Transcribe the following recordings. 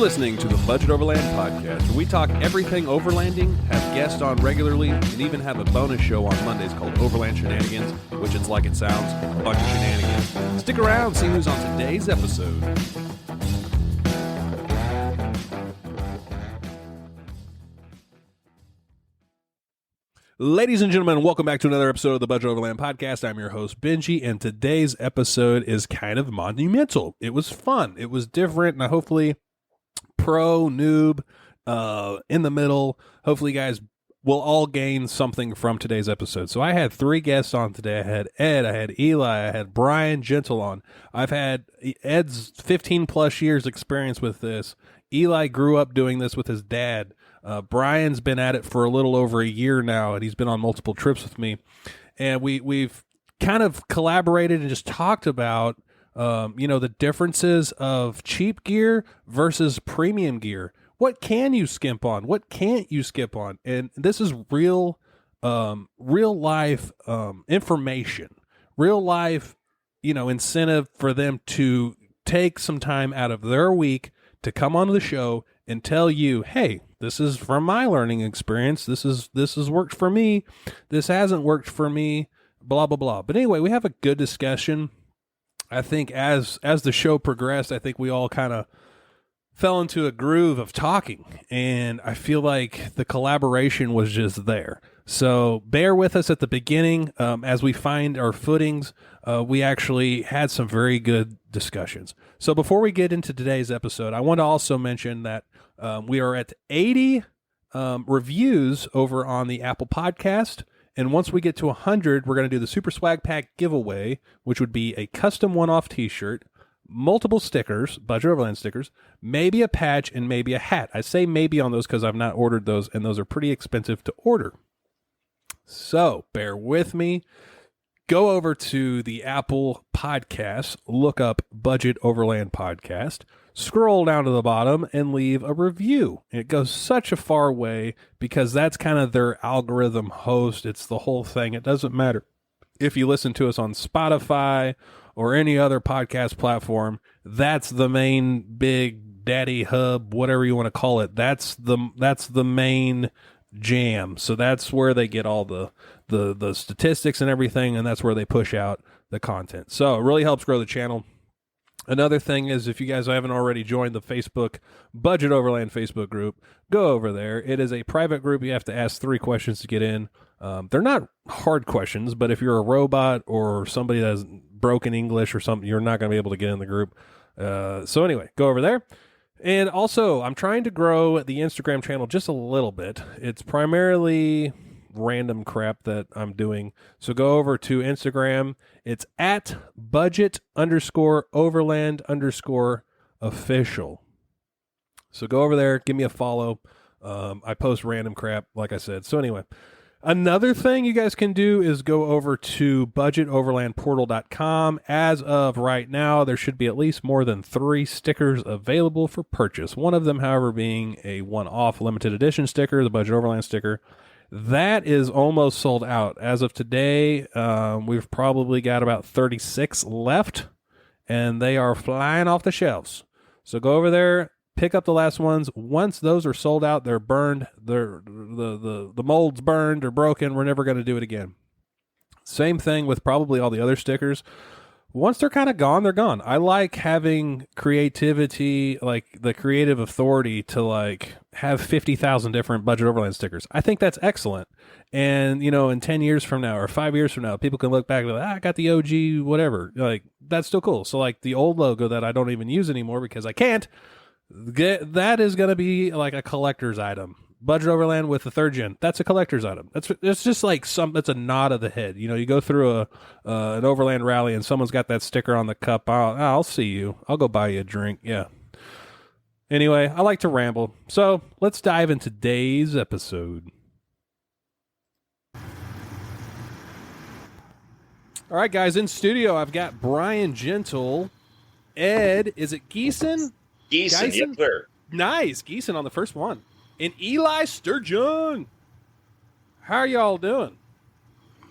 listening to the Budget Overland Podcast, where we talk everything overlanding, have guests on regularly, and even have a bonus show on Mondays called Overland Shenanigans, which it's like it sounds, a bunch of shenanigans. Stick around, see who's on today's episode. Ladies and gentlemen, welcome back to another episode of the Budget Overland Podcast. I'm your host, Benji, and today's episode is kind of monumental. It was fun. It was different, and hopefully pro, noob, in the middle, hopefully you guys will all gain something from today's episode. So I had three guests on today. I had Ed, I had Eli, I had Brian Gentle on. I've had Ed's 15 plus years experience with this. Eli grew up doing this with his dad. Brian's been at it for a little over a year now, and he's been on multiple trips with me. And we've kind of collaborated and just talked about, the differences of cheap gear versus premium gear. What can you skimp on? What can't you skip on? And this is real life information, real life, incentive for them to take some time out of their week to come onto the show and tell you, hey, this is from my learning experience. This has worked for me. This hasn't worked for me, blah, blah, blah. But anyway, we have a good discussion. I think as the show progressed, I think we all kind of fell into a groove of talking, and I feel like the collaboration was just there. So bear with us at the beginning. As we find our footings, we actually had some very good discussions. So before we get into today's episode, I want to also mention that we are at 80 reviews over on the Apple Podcast. And once we get to 100, we're going to do the Super Swag Pack giveaway, which would be a custom one-off t-shirt, multiple stickers, Budget Overland stickers, maybe a patch, and maybe a hat. I say maybe on those because I've not ordered those, and those are pretty expensive to order. So bear with me. Go over to the Apple Podcast, look up Budget Overland Podcast, scroll down to the bottom, and leave a review. It goes such a far way because that's kind of their algorithm host. It's the whole thing. It doesn't matter if you listen to us on Spotify or any other podcast platform. That's the main big daddy hub, whatever you want to call it. That's the main jam. So that's where they get all the statistics and everything, and that's where they push out the content. So it really helps grow the channel. Another thing is, if you guys haven't already joined the Facebook Budget Overland Facebook group, go over there. It is a private group. You have to ask 3 questions to get in. They're not hard questions, but if you're a robot or somebody that has broken English or something, you're not going to be able to get in the group. So anyway, go over there. And also, I'm trying to grow the Instagram channel just a little bit. It's primarily random crap that I'm doing. So go over to Instagram. It's at budget_overland_official. So go over there, give me a follow. I post random crap, like I said. So anyway, another thing you guys can do is go over to budgetoverlandportal.com. As of right now, there should be at least more than 3 stickers available for purchase. One of them, however, being a one-off limited edition sticker, the Budget Overland sticker. That is almost sold out. As of today, we've probably got about 36 left, and they are flying off the shelves. So go over there, pick up the last ones. Once those are sold out, they're burned. The mold's burned or broken. We're never going to do it again. Same thing with probably all the other stickers. Once they're kind of gone, they're gone. I like having creativity, like the creative authority to like have 50,000 different Budget Overland stickers. I think that's excellent. And, in 10 years from now or 5 years from now, people can look back and be like, I got the OG, whatever. Like, that's still cool. So like the old logo that I don't even use anymore because I can't, that is going to be like a collector's item. Budget Overland with the 3rd gen. That's a collector's item. It's just like that's a nod of the head. You go through an overland rally and someone's got that sticker on the cup. I'll see you. I'll go buy you a drink. Yeah. Anyway, I like to ramble. So let's dive into today's episode. All right, guys, in studio, I've got Brian Gentle, Ed, is it Geeson? Geeson, yes, sir. Nice. Geeson on the first one. And Eli Sturgeon. How are y'all doing?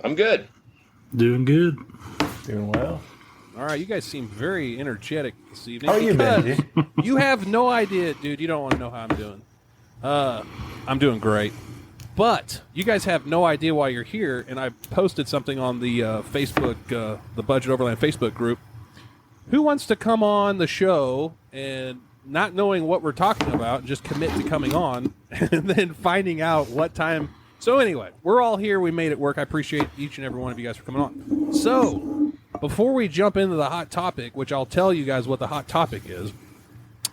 I'm good. Doing good. Doing well. All right, you guys seem very energetic this evening. How are you, Benji? You have no idea, dude. You don't want to know how I'm doing. I'm doing great. But you guys have no idea why you're here, and I posted something on the Facebook, the Budget Overland Facebook group. Who wants to come on the show and not knowing what we're talking about, just commit to coming on, and then finding out what time? So anyway, we're all here. We made it work. I appreciate each and every one of you guys for coming on. So before we jump into the hot topic, which I'll tell you guys what the hot topic is,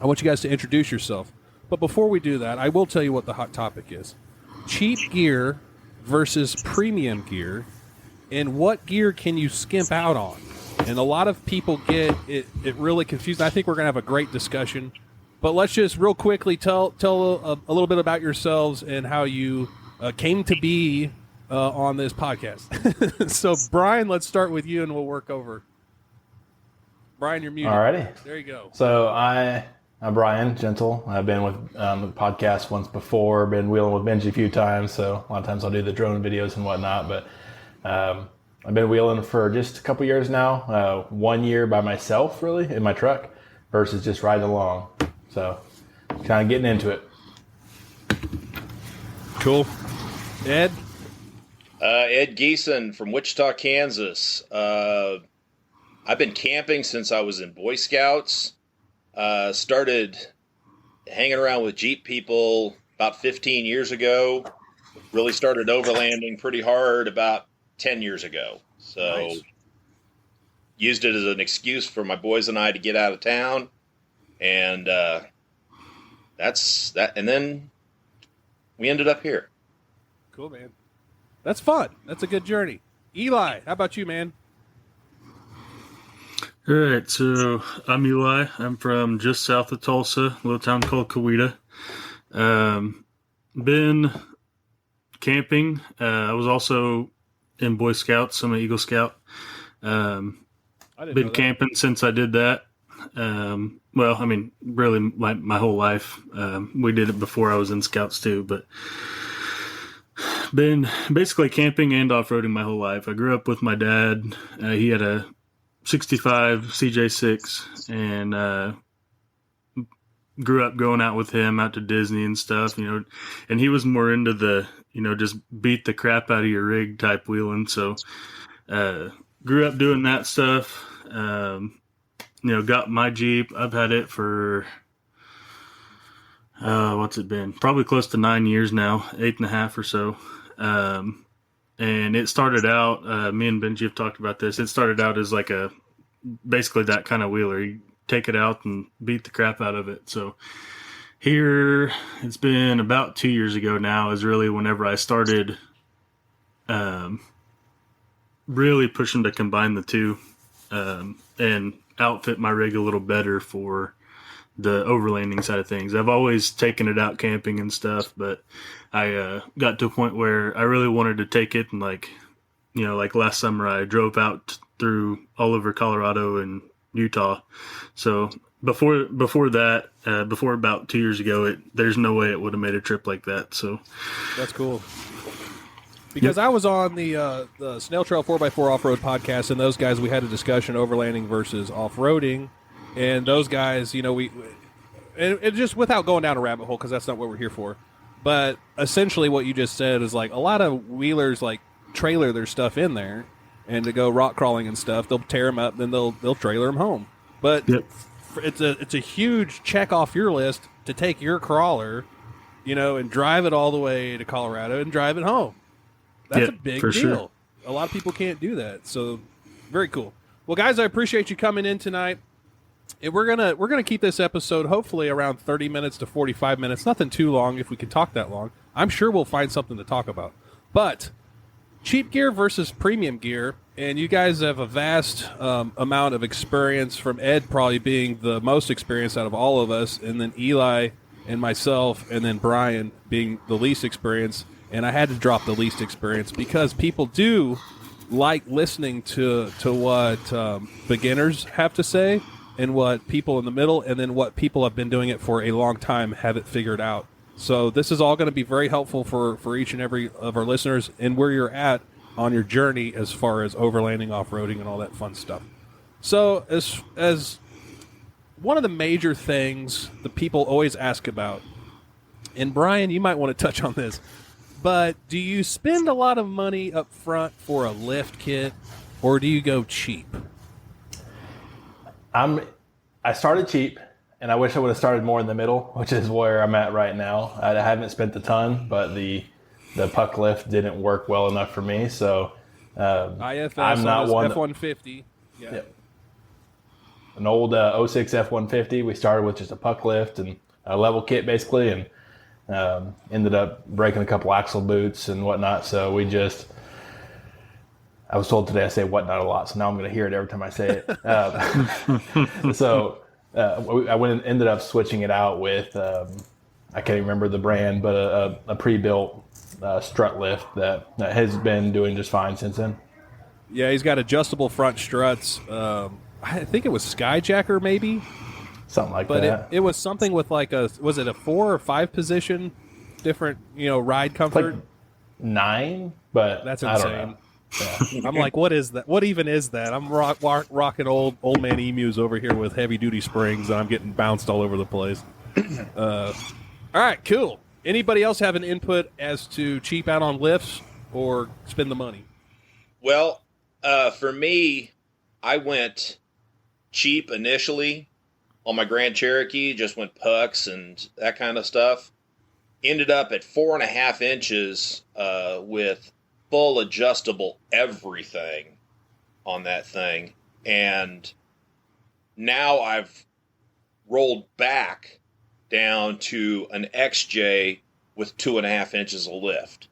I want you guys to introduce yourself. But before we do that, I will tell you what the hot topic is. Cheap gear versus premium gear, and what gear can you skimp out on? And a lot of people get it really confused. I think we're going to have a great discussion. But let's just real quickly tell a little bit about yourselves and how you came to be on this podcast. So, Brian, let's start with you, and we'll work over. Brian, you're muted. Alrighty. There you go. So I'm Brian Gentle. I've been with the podcast once before, been wheeling with Benji a few times, so a lot of times I'll do the drone videos and whatnot, but I've been wheeling for just a couple years now, 1 year by myself, really, in my truck, versus just riding along. So kind of getting into it. Cool. Ed? Ed Geeson from Wichita, Kansas. I've been camping since I was in Boy Scouts. Started hanging around with Jeep people about 15 years ago. Really started overlanding pretty hard about 10 years ago. So nice. Used it as an excuse for my boys and I to get out of town. And that's that. And then we ended up here. Cool, man. That's fun. That's a good journey. Eli, how about you, man? All right, so I'm Eli. I'm from just south of Tulsa, a little town called Coweta. Been camping. I was also in Boy Scouts. I'm an Eagle Scout. Been camping since I did that. Well, I mean, really my whole life. We did it before I was in Scouts too, but been basically camping and off-roading my whole life. I grew up with my dad. He had a 65 CJ6 and grew up going out with him out to Disney and stuff, and he was more into the, just beat the crap out of your rig type wheeling. So grew up doing that stuff. Got my Jeep. I've had it for what's it been? Probably close to 9 years now, 8.5 or so. And it started out, me and Benji have talked about this. It started out as like basically that kind of wheeler. You take it out and beat the crap out of it. So here, it's been about 2 years ago now is really whenever I started really pushing to combine the two and outfit my rig a little better for the overlanding side of things. I've always taken it out camping and stuff, but I got to a point where I really wanted to take it, and like last summer I drove out through all over Colorado and Utah. So before that, before about 2 years ago, there's no way it would have made a trip like that. So that's cool. Because I was on the Snail Trail 4x4 off-road podcast, and those guys, we had a discussion overlanding versus off-roading. And those guys, we just without going down a rabbit hole, because that's not what we're here for. But essentially what you just said is like a lot of wheelers like trailer their stuff in there, and to go rock crawling and stuff, they'll tear them up, then they'll trailer them home. But yep. It's a huge check off your list to take your crawler, and drive it all the way to Colorado and drive it home. That's a big deal. Sure. A lot of people can't do that. So very cool. Well, guys, I appreciate you coming in tonight. And we're gonna keep this episode hopefully around 30 minutes to 45 minutes. Nothing too long if we can talk that long. I'm sure we'll find something to talk about. But cheap gear versus premium gear, and you guys have a vast amount of experience, from Ed probably being the most experienced out of all of us, and then Eli and myself, and then Brian being the least experienced. And I had to drop the least experience because people do like listening to what beginners have to say, and what people in the middle, and then what people have been doing it for a long time have it figured out. So this is all going to be very helpful for each and every of our listeners, and where you're at on your journey as far as overlanding, off-roading, and all that fun stuff. So as one of the major things the people always ask about, and Brian, you might want to touch on this, but do you spend a lot of money up front for a lift kit, or do you go cheap? I started cheap, and I wish I would have started more in the middle, which is where I'm at right now. I haven't spent a ton, but the puck lift didn't work well enough for me, so IFS I'm not one. F-150. Yeah. An old 06 F-150. We started with just a puck lift and a level kit, basically, and ended up breaking a couple axle boots and whatnot. So I was told today I say whatnot a lot, so now I'm going to hear it every time I say it. I went and ended up switching it out with, I can't even remember the brand, but a pre-built strut lift that has been doing just fine since then. Yeah, he's got adjustable front struts. I think it was Skyjacker, maybe. Something like that. But it was something with was it a 4 or 5 position different, ride comfort? Like 9, but that's insane. I don't know. Yeah. I'm like, what is that? What even is that? I'm rocking old man emus over here with heavy duty springs, and I'm getting bounced all over the place. All right, cool. Anybody else have an input as to cheap out on lifts or spend the money? Well, for me, I went cheap initially on my Grand Cherokee, just went pucks and that kind of stuff. Ended up at 4.5 inches with full adjustable everything on that thing. And now I've rolled back down to an XJ with 2.5 inches of lift.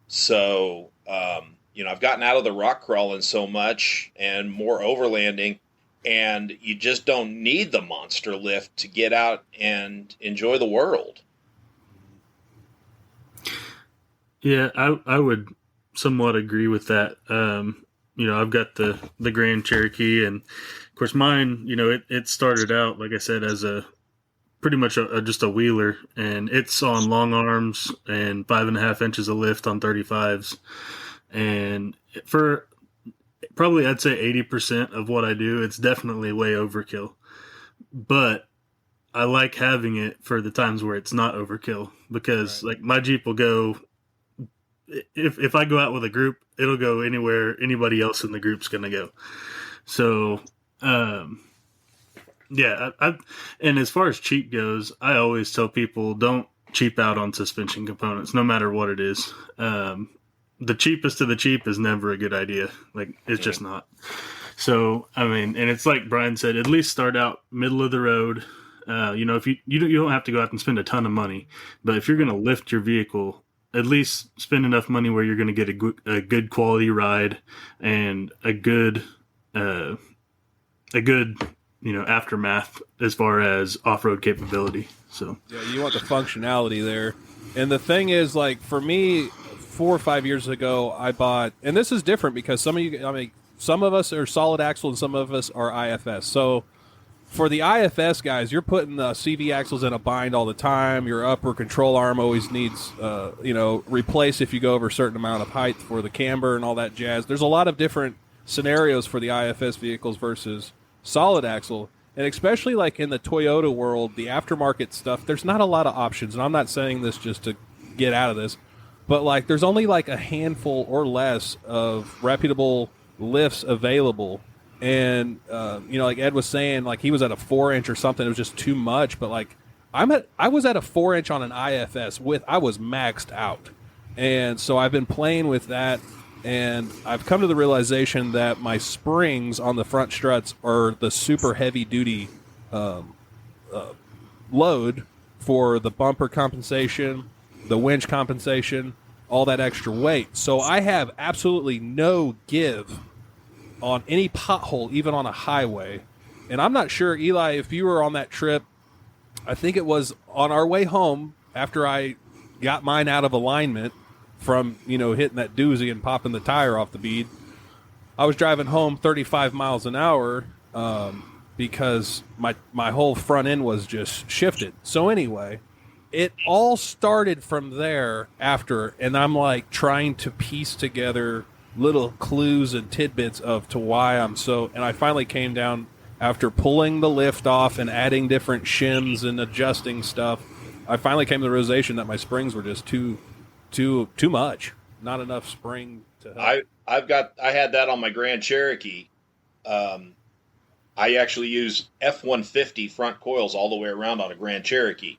So, I've gotten out of the rock crawling so much and more overlanding, and you just don't need the monster lift to get out and enjoy the world. Yeah, I would somewhat agree with that. I've got the Grand Cherokee, and of course mine, it started out, like I said, as pretty much just a wheeler, and it's on long arms and 5.5 inches of lift on 35s. And for probably, I'd say 80% of what I do, it's definitely way overkill. But I like having it for the times where it's not overkill, because like my Jeep will go, if I go out with a group, it'll go anywhere anybody else in the group's going to go. So, and as far as cheap goes, I always tell people don't cheap out on suspension components, no matter what it is. The cheapest of the cheap is never a good idea. Like, it's just not. So, and it's like Brian said, at least start out middle of the road. If you don't have to go out and spend a ton of money, but if you're going to lift your vehicle, at least spend enough money where you're going to get a good quality ride and a good aftermath as far as off-road capability. So yeah, you want the functionality there. And the thing is, like, for me, 4 or 5 years ago, I bought, and this is different because some of us are solid axle and some of us are IFS. So for the IFS guys, you're putting the CV axles in a bind all the time. Your upper control arm always needs, replaced if you go over a certain amount of height for the camber and all that jazz. There's a lot of different scenarios for the IFS vehicles versus solid axle. And especially like in the Toyota world, the aftermarket stuff, there's not a lot of options. And I'm not saying this just to get out of this, but like there's only like a handful or less of reputable lifts available. And, like Ed was saying, like he was at a 4-inch or something. It was just too much. But like I was at a 4-inch on an IFS I was maxed out. And so I've been playing with that. And I've come to the realization that my springs on the front struts are the super heavy duty load for the bumper compensation, the winch compensation, all that extra weight. So I have absolutely no give on any pothole, even on a highway. And I'm not sure, Eli, if you were on that trip, I think it was on our way home after I got mine out of alignment from, hitting that doozy and popping the tire off the bead. I was driving home 35 miles an hour because my whole front end was just shifted. So anyway, it all started from there after, and I'm like trying to piece together little clues and tidbits of to why I'm so. And I finally came down after pulling the lift off and adding different shims and adjusting stuff. I finally came to the realization that my springs were just too much. Not enough spring to help. I had that on my Grand Cherokee. I actually use F-150 front coils all the way around on a Grand Cherokee.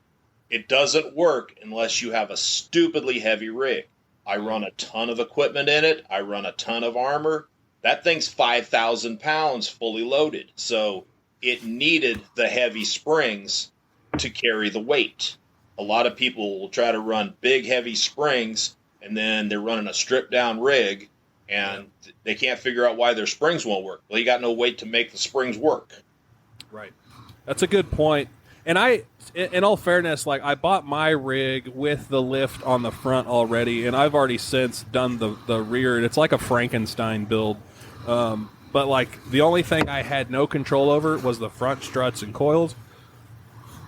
It doesn't work unless you have a stupidly heavy rig. I run a ton of equipment in it. I run a ton of armor. That thing's 5,000 pounds fully loaded. So it needed the heavy springs to carry the weight. A lot of people will try to run big, heavy springs, and then they're running a stripped-down rig, and they can't figure out why their springs won't work. Well, you got no weight to make the springs work. Right. That's a good point. And in all fairness, like I bought my rig with the lift on the front already, and I've already since done the rear. And it's like a Frankenstein build. But like the only thing I had no control over was the front struts and coils,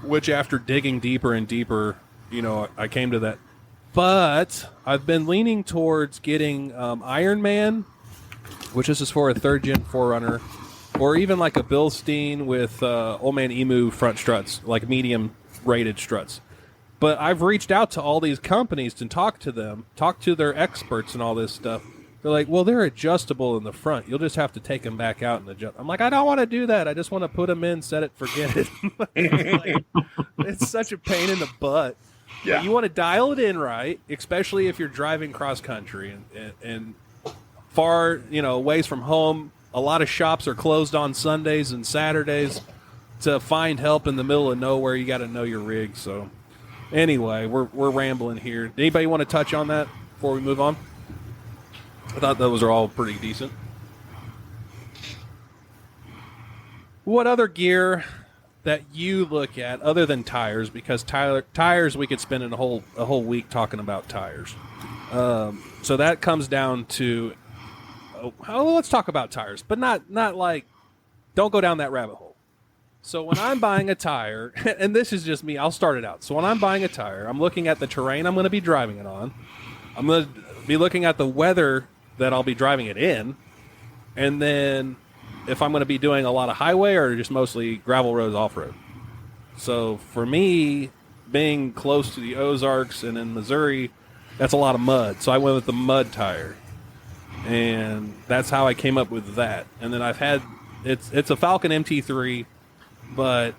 which after digging deeper and deeper, I came to that. But I've been leaning towards getting Iron Man, which is for a 3rd gen 4Runner, or even like a Bilstein with Old Man Emu front struts, like medium rated struts. But I've reached out to all these companies to talk to their experts and all this stuff. They're like, well, they're adjustable in the front. You'll just have to take them back out and adjust. I'm like, I don't want to do that. I just want to put them in, set it, forget it. It's such a pain in the butt. Yeah. But you want to dial it in right, especially if you're driving cross country and far, ways from home. A lot of shops are closed on Sundays and Saturdays. To find help in the middle of nowhere, you got to know your rig. So, anyway, we're rambling here. Anybody want to touch on that before we move on? I thought those are all pretty decent. What other gear that you look at other than tires? Because tires, we could spend a whole week talking about tires. So that comes down to, let's talk about tires, but not like, don't go down that rabbit hole. So when I'm buying a tire, and this is just me, I'll start it out. So when I'm buying a tire, I'm looking at the terrain I'm going to be driving it on. I'm going to be looking at the weather that I'll be driving it in. And then if I'm going to be doing a lot of highway or just mostly gravel roads off-road. So for me, being close to the Ozarks and in Missouri, that's a lot of mud. So I went with the mud tire. And that's how I came up with that. And then I've had, it's a Falcon MT3, but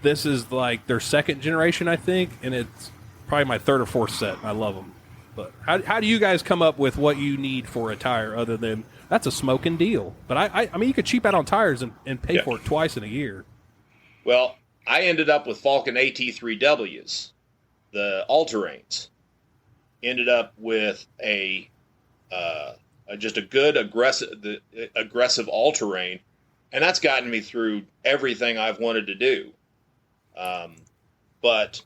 this is like their 2nd generation, I think, and it's probably my 3rd or 4th set. I love them. But how do you guys come up with what you need for a tire other than that's a smoking deal? But I mean, you could cheap out on tires and pay for it twice in a year. Well, I ended up with Falcon AT3Ws, the all-terrains. Ended up with just a good aggressive all-terrain, and that's gotten me through everything I've wanted to do. But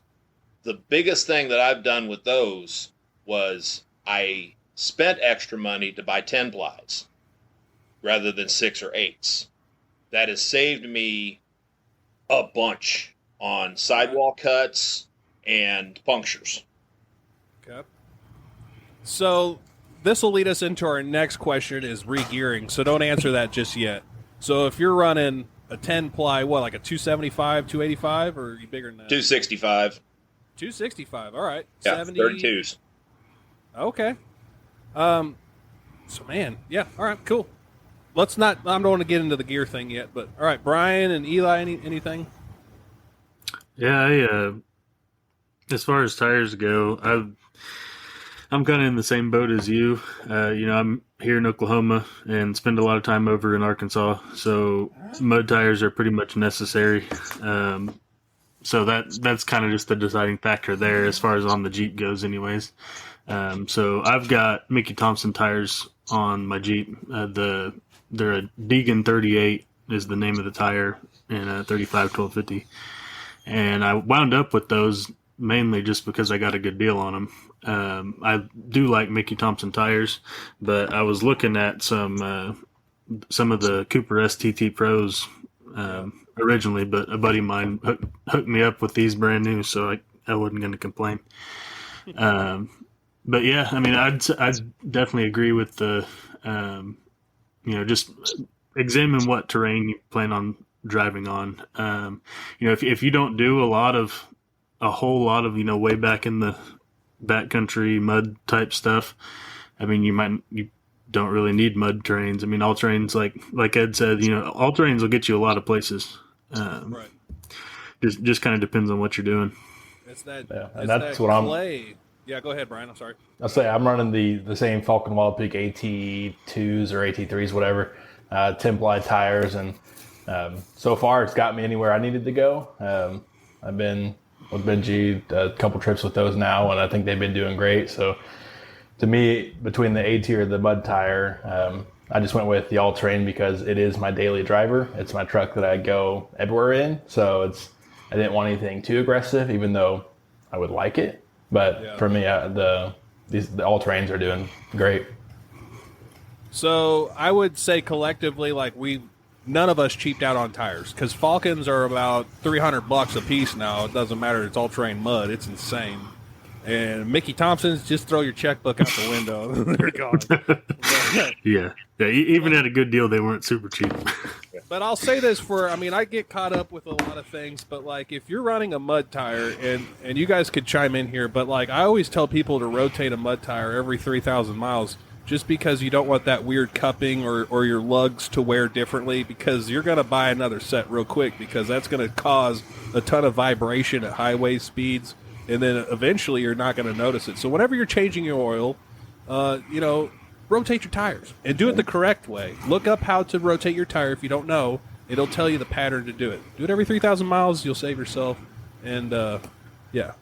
the biggest thing that I've done with those was I spent extra money to buy 10 plies rather than 6 or 8s. That has saved me a bunch on sidewall cuts and punctures. Okay. So this will lead us into our next question is re-gearing. So don't answer that just yet. So if you're running a 10 ply, like a 275, 285, or are you bigger than that? 265. 265. All right. Yeah, 70. 32s. Okay. So man, yeah. All right, cool. Let's not. I don't want to get into the gear thing yet, but all right, Brian and Eli, anything? Yeah, as far as tires go, I'm kind of in the same boat as you. I'm here in Oklahoma and spend a lot of time over in Arkansas, so mud tires are pretty much necessary. So that's kind of just the deciding factor there as far as on the Jeep goes anyways. So I've got Mickey Thompson tires on my Jeep. They're a Deegan 38 is the name of the tire, and a 35 1250. And I wound up with those mainly just because I got a good deal on them. I do like Mickey Thompson tires, but I was looking at some of the Cooper STT Pros originally, but a buddy of mine hooked me up with these brand new, so I wasn't going to complain. But yeah, I mean, I'd definitely agree with the Just examine what terrain you plan on driving on. If you don't do a whole lot of, way back in the backcountry mud type stuff, I mean, you don't really need mud terrains. I mean, all terrains, like Ed said, all terrains will get you a lot of places. Right. Just kind of depends on what you're doing. It's that. Yeah, it's that's that what clay. Yeah, go ahead, Brian. I'm sorry. I'll say I'm running the same Falcon Wild Peak AT2s or AT3s, whatever, 10-ply tires, and so far it's got me anywhere I needed to go. I've been with Benji a couple trips with those now, and I think they've been doing great. So to me, between the AT or the mud tire, I just went with the all-terrain because it is my daily driver. It's my truck that I go everywhere in, so I didn't want anything too aggressive, even though I would like it. But for me, the all-terrains are doing great. So I would say collectively, none of us cheaped out on tires because Falcons are about $300 a piece now. It doesn't matter; it's all-terrain mud. It's insane. And Mickey Thompson's, just throw your checkbook out the window. They're gone. Yeah. Even at a good deal, they weren't super cheap. But I'll say this I get caught up with a lot of things, but if you're running a mud tire, and you guys could chime in here, but I always tell people to rotate a mud tire every 3,000 miles just because you don't want that weird cupping or your lugs to wear differently, because you're going to buy another set real quick, because that's going to cause a ton of vibration at highway speeds, and then eventually you're not going to notice it. So whenever you're changing your oil, rotate your tires and do it the correct way. Look up how to rotate your tire. If you don't know, it'll tell you the pattern to do it. Do it every 3,000 miles. You'll save yourself. And, yeah.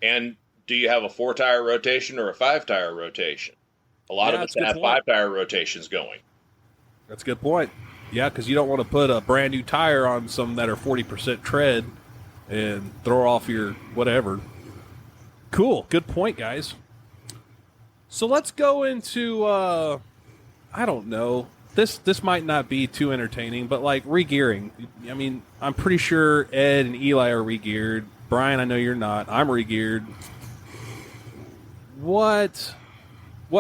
And do you have a 4-tire rotation or a 5-tire rotation? A lot of us have 5-tire rotations going. That's a good point. Yeah, because you don't want to put a brand new tire on some that are 40% tread and throw off your whatever. Cool. Good point, guys. So let's go into, I don't know. This might not be too entertaining, but re-gearing. I mean, I'm pretty sure Ed and Eli are re-geared. Brian, I know you're not. I'm re-geared. What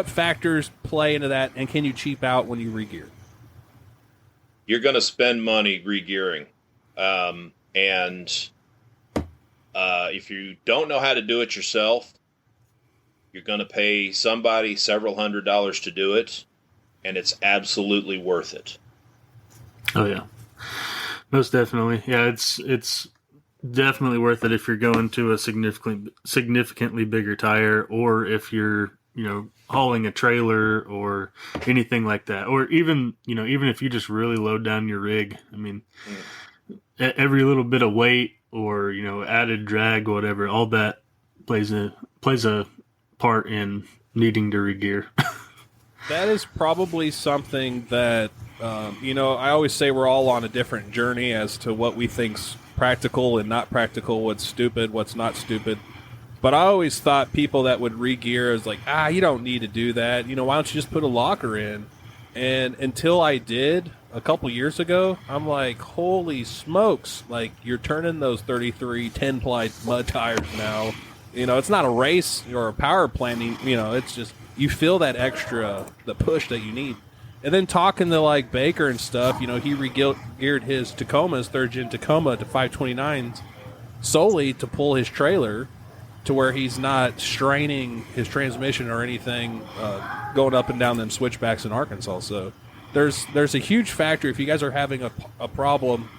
factors play into that, and can you cheap out when you re-gear? You're going to spend money re-gearing. If you don't know how to do it yourself, you're going to pay somebody several $100s to do it, and it's absolutely worth it. Oh, yeah. Most definitely. Yeah, it's definitely worth it if you're going to a significantly bigger tire, or if you're, hauling a trailer or anything like that. Or even if you just really load down your rig. I mean, every little bit of weight or, added drag, whatever, all that plays a part in needing to regear. That is probably something that I always say we're all on a different journey as to what we think's practical and not practical, what's stupid, what's not stupid. But I always thought people that would re-gear is you don't need to do that. Why don't you just put a locker in? And until I did a couple years ago, I'm like, holy smokes! You're turning those 33 10-ply mud tires now. It's not a race or a power planning. It's just you feel that the push that you need. And then talking to Baker and stuff, he re-geared his Tacomas, 3rd-gen Tacoma, to 529s solely to pull his trailer to where he's not straining his transmission or anything going up and down them switchbacks in Arkansas. So there's a huge factor if you guys are having a problem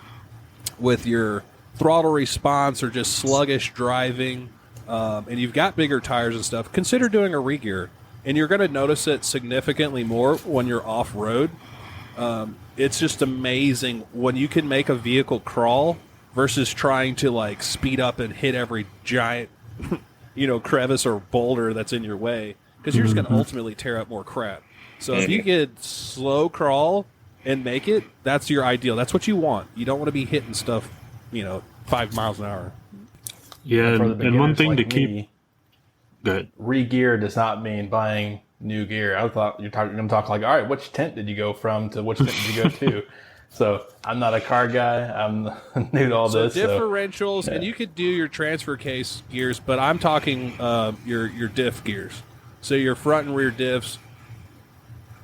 with your throttle response or just sluggish driving, and you've got bigger tires and stuff, consider doing a re-gear. And you're going to notice it significantly more when you're off-road. It's just amazing when you can make a vehicle crawl versus trying to speed up and hit every giant crevice or boulder that's in your way, because you're just going to ultimately tear up more crap. So if you could slow crawl and make it, that's your ideal. That's what you want. You don't want to be hitting stuff, 5 miles an hour. Yeah, and one thing to keep... Good. Re-gear does not mean buying new gear. I thought you're going to talk all right, which tent did you go from to which tent did you go to? So I'm not a car guy. I'm new to all this. Differentials, and you could do your transfer case gears, but I'm talking your diff gears. So your front and rear diffs.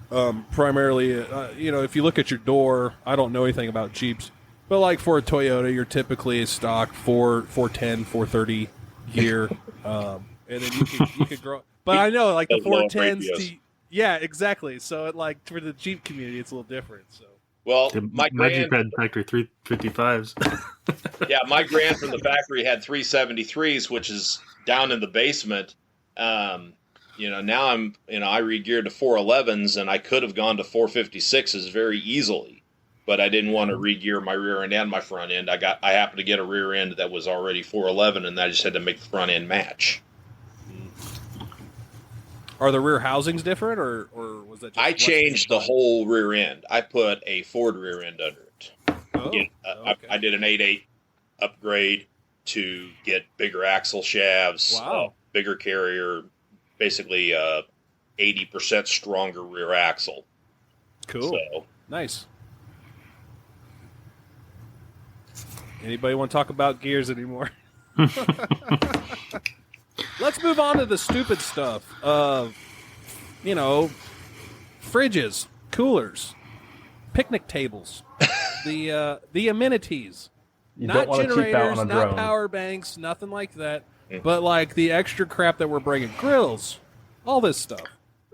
Primarily, if you look at your door, I don't know anything about Jeeps, but like for a Toyota, you're typically a stock 410, 430 year, and then you could grow. But I know like the Those low 410s radios. yeah, exactly. So it, like for the Jeep community, it's a little different. So Well, My Jeep had factory 355s. yeah, my Grand from the factory had 373s, which is down in the basement. Now I re-geared to 411s, and I could have gone to 456s very easily, but I didn't want to re-gear my rear end and my front end. I happened to get a rear end that was already 411, and I just had to make the front end match. are the rear housings different, or was that? Just I changed the whole rear end. I put a Ford rear end under it. Oh, okay. I did an 8.8 upgrade to get bigger axle shafts, Wow. bigger carrier, basically 80% stronger rear axle. Cool. So, Nice. Anybody want to talk about gears anymore? Let's move on to the stupid stuff of, fridges, coolers, picnic tables, the amenities. You Not don't want to cheap out generators, on a not drone. power banks, nothing like that. But like the extra crap that we're bringing, grills, all this stuff.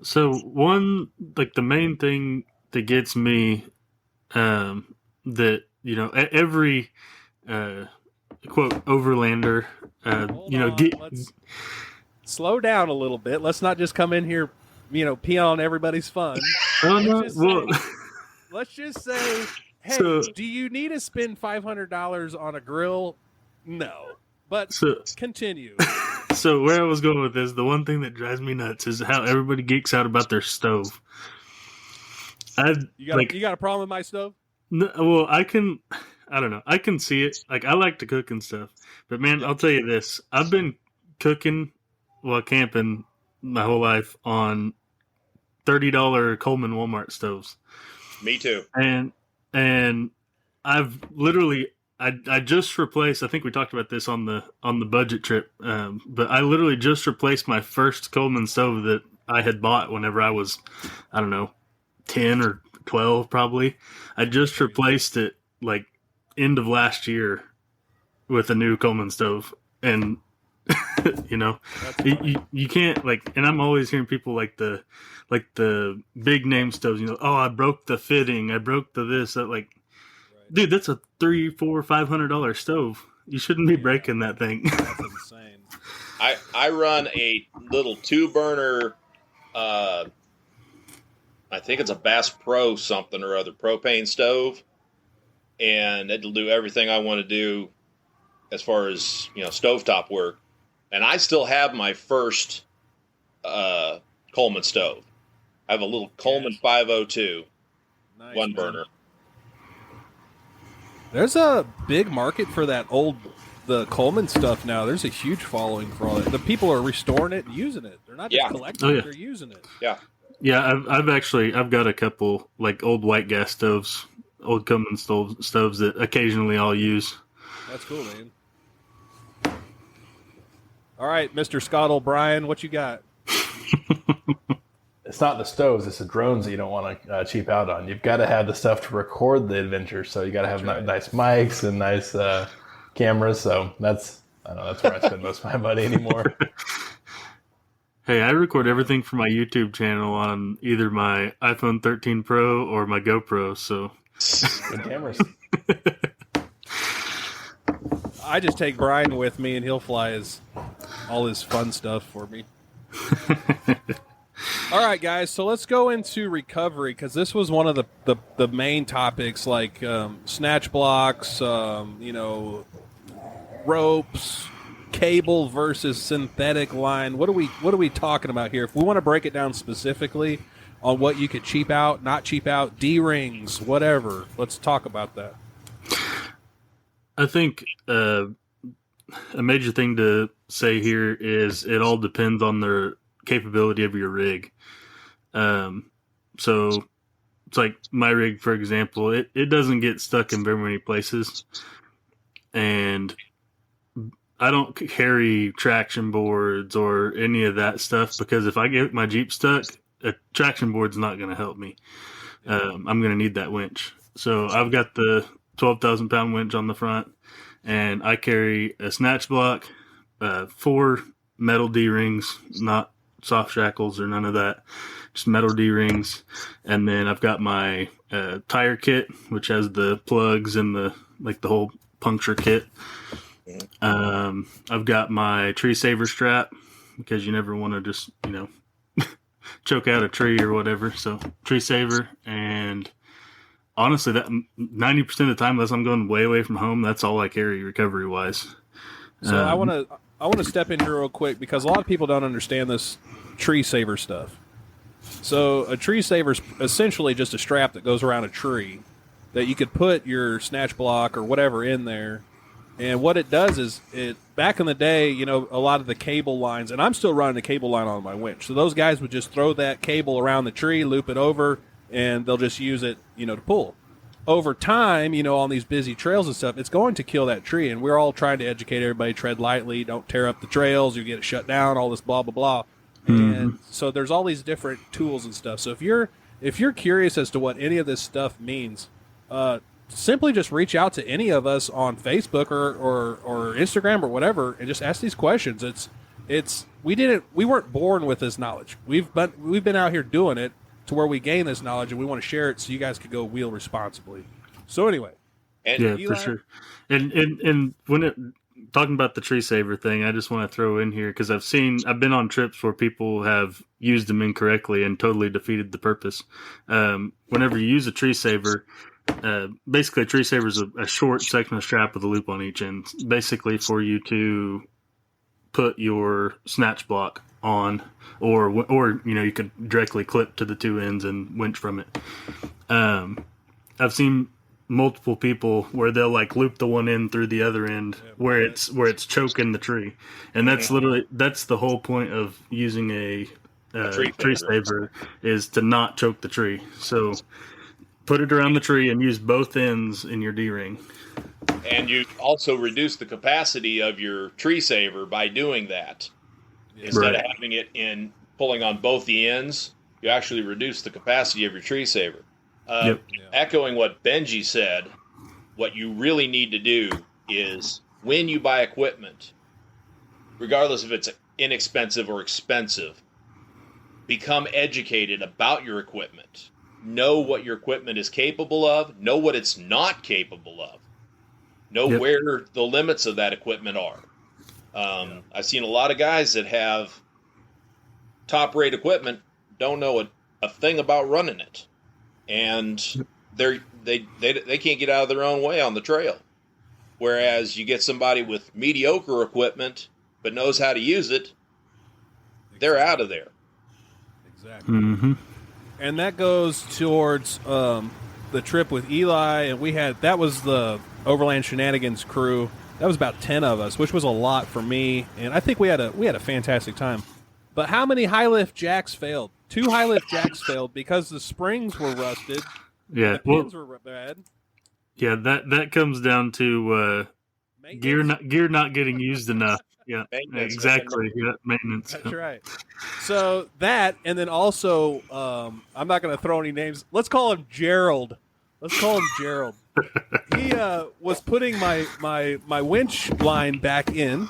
So the main thing that gets me, that every quote overlander, Hold on, let's slow down a little bit. Let's not just come in here, pee on everybody's fun. oh no, Let's just well, Let's just say, hey, So- do you need to spend $500 on a grill? No. But so continue. so where I was going with this, the one thing that drives me nuts is how everybody geeks out about their stove. You got a problem with my stove? Well, I don't know. I can see it. Like, I like to cook and stuff. But, man, I'll tell you this. I've been cooking while camping my whole life on $30 Coleman Walmart stoves. me too. And I've literally I just replaced, I think we talked about this on the budget trip, but I literally just replaced my first Coleman stove that I had bought whenever I was, I don't know, 10 or 12 probably. I just replaced it like end of last year with a new Coleman stove. And you can't, like, and I'm always hearing people like the big name stoves, oh, I broke the fitting, I broke the this, that, like, dude, that's a $300, $400, $500 stove. You shouldn't be breaking that thing. That's insane. I run a little 2-burner, I think it's a Bass Pro something or other, propane stove, and it'll do everything I want to do as far as stovetop work. And I still have my first Coleman stove. I have a little Coleman 502 Nice, one man. burner. There's a big market for the Coleman stuff now. There's a huge following for all it. The people are restoring it and using it. They're not just Yeah. collecting Oh, it, yeah. they're using it. Yeah. Yeah, I've got a couple like old white gas stoves, old Coleman stoves that occasionally I'll use. That's cool, man. All right, Mr. Scott O'Brien, what you got? It's not the stoves; it's the drones that you don't want to cheap out on. You've got to have the stuff to record the adventure, so you got to have nice mics and nice cameras. So that's where I spend most of my money anymore. Hey, I record everything for my YouTube channel on either my iPhone 13 Pro or my GoPro, so Good cameras. I just take Brian with me, and he'll fly all his fun stuff for me. All right, guys. So let's go into recovery because this was one of the main topics, like snatch blocks, ropes, cable versus synthetic line. What are we talking about here? If we want to break it down specifically on what you could cheap out, not cheap out, D-rings, whatever. Let's talk about that. I think a major thing to say here is it all depends on the capability of your rig. So it's like my rig, for example, it doesn't get stuck in very many places, and I don't carry traction boards or any of that stuff because if I get my Jeep stuck, a traction board's not going to help me. I'm going to need that winch. So I've got the 12,000 pound winch on the front, and I carry a snatch block, 4 metal D-rings, not soft shackles or none of that, just metal D-rings. And then I've got my tire kit, which has the plugs and the whole puncture kit. I've got my tree saver strap, because you never want to just, choke out a tree or whatever. So tree saver, and honestly, that 90% of the time, unless I'm going way away from home, that's all I carry recovery wise. So I want to step in here real quick, because a lot of people don't understand this tree saver stuff. So a tree saver is essentially just a strap that goes around a tree that you could put your snatch block or whatever in there. And what it does is, back in the day, a lot of the cable lines, and I'm still running the cable line on my winch. So those guys would just throw that cable around the tree, loop it over, and they'll just use it, to pull. Over time, on these busy trails and stuff, it's going to kill that tree. And we're all trying to educate everybody, tread lightly, don't tear up the trails, you get it shut down, all this blah, blah, blah. Mm-hmm. And so there's all these different tools and stuff. So if you're curious as to what any of this stuff means, simply just reach out to any of us on Facebook or Instagram or whatever, and just ask these questions. We weren't born with this knowledge. We've been out here doing it to where we gain this knowledge, and we want to share it so you guys could go wheel responsibly. So anyway, Eli, for sure. And when talking about the tree saver thing, I just want to throw in here, because I've been on trips where people have used them incorrectly and totally defeated the purpose. Whenever you use a tree saver, basically a tree saver is a short section of strap with a loop on each end, basically for you to put your snatch block on, or you could directly clip to the 2 ends and winch from it. I've seen multiple people where they'll loop the one end through the other end, where it's choking the tree, and that's the whole point of using a tree saver, is to not choke the tree. So put it around the tree and use both ends in your D-ring. And you also reduce the capacity of your tree saver by doing that. Instead of having it in pulling on both the ends, you actually reduce the capacity of your tree saver. Echoing what Benji said, what you really need to do is, when you buy equipment, regardless if it's inexpensive or expensive, become educated about your equipment. Know what your equipment is capable of. Know what it's not capable of. Know where the limits of that equipment are. I've seen a lot of guys that have top-rate equipment, don't know a thing about running it, and they can't get out of their own way on the trail. Whereas you get somebody with mediocre equipment but knows how to use it, they're out of there. Exactly. Mm-hmm. And that goes towards the trip with Eli, and that was the Overland Shenanigans crew. That was about 10 of us, which was a lot for me, and I think we had a fantastic time. But how many high lift jacks failed? 2 high lift jacks failed because the springs were rusted. Yeah, the pins were bad. Yeah, that comes down to gear not getting used enough. Yeah, exactly. Yeah, maintenance. That's right. So that, and then also, I'm not going to throw any names. Let's call him Gerald. He was putting my winch line back in,